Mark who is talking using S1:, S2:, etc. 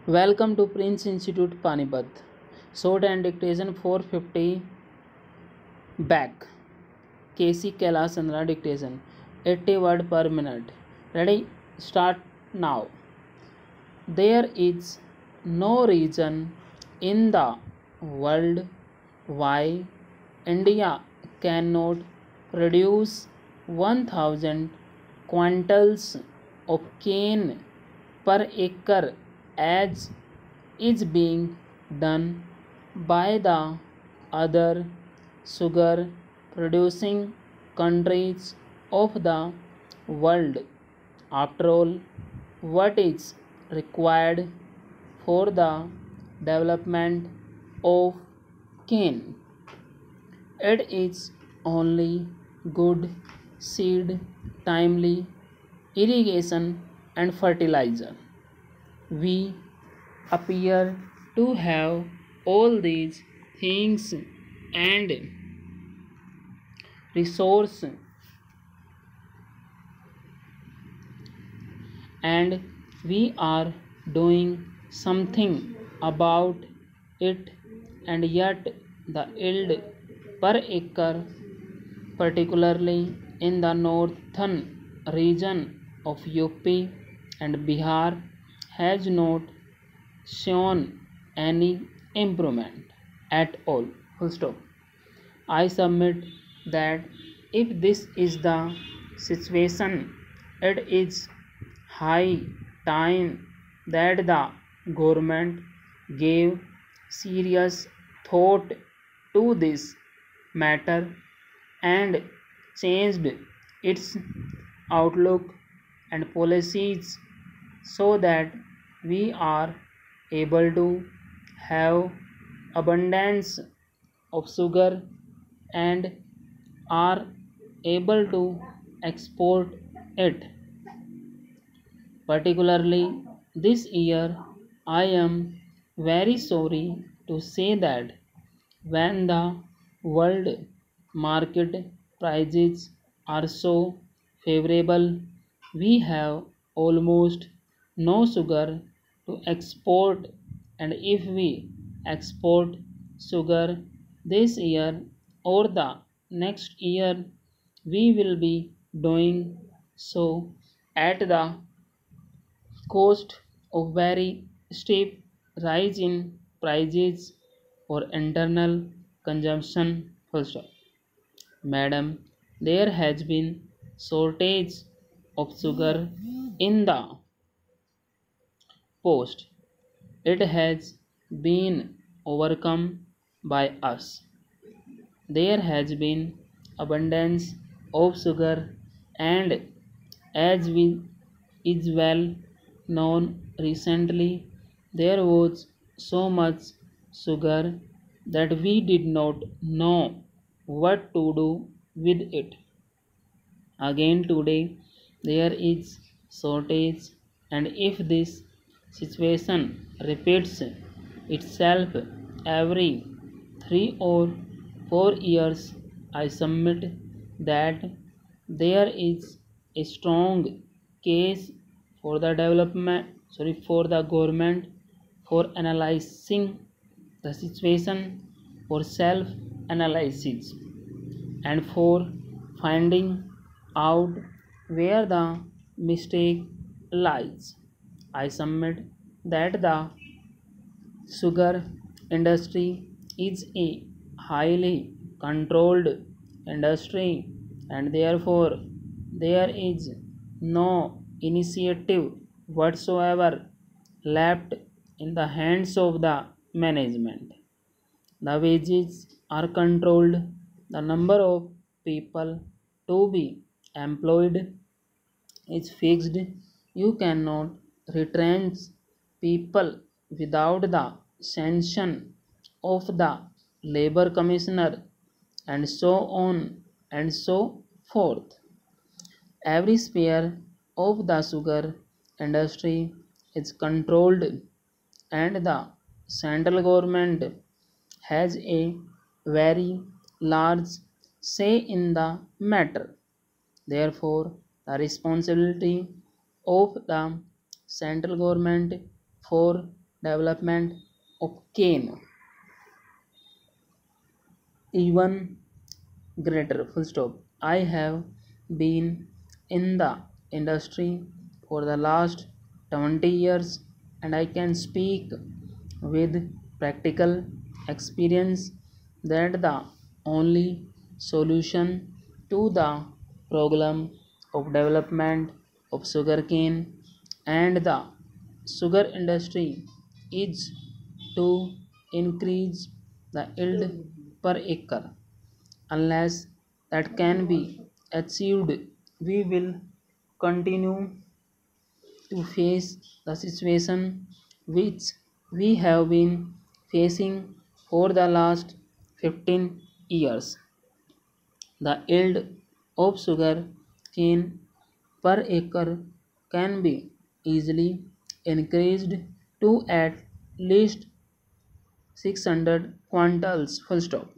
S1: Welcome to Prince Institute Panipat. Short and dictation 450 back. KC Kailasandra dictation 80 word per minute. Ready? Start now. There is no reason in the world why India cannot produce 1000 quintals of cane per acre as is being done by the other sugar producing countries of the world. After all, what is required for the development of cane? It is only good seed, timely irrigation, and fertilizer. We appear to have all these things and resource, and we are doing something about it, and yet the yield per acre, particularly in the northern region of UP and Bihar, has not shown any improvement at all. Full stop. I submit that if this is the situation, it is high time that the government gave serious thought to this matter and changed its outlook and policies so that we are able to have abundance of sugar and are able to export it. Particularly this year, I am very sorry to say that when the world market prices are so favorable, we have almost no sugar to export, and if we export sugar this year or the next year, we will be doing so at the cost of very steep rise in prices for internal consumption. Full stop. Madam, there has been shortage of sugar in the post. It has been overcome by us. There has been abundance of sugar, and as we is well known, recently there was so much sugar that we did not know what to do with it. Again today there is shortage, and if this situation repeats itself every 3 or 4 years, I submit that there is a strong case for the government for analyzing the situation, for self analysis, and for finding out where the mistake lies. I submit that the sugar industry is a highly controlled industry, and therefore there is no initiative whatsoever left in the hands of the management. The wages are controlled, the number of people to be employed is fixed. You cannot retrench people without the sanction of the labor commissioner, and so on and so forth. Every sphere of the sugar industry is controlled, and the central government has a very large say in the matter. Therefore, the responsibility of the central government for development of cane even greater. Full stop. I have been in the industry for the last 20 years and I can speak with practical experience that the only solution to the problem of development of sugarcane and the sugar industry is to increase the yield per acre. Unless that can be achieved, we will continue to face the situation which we have been facing for the last 15 years. The yield of sugar cane per acre can be easily increased to at least 600 quintals. Full stop.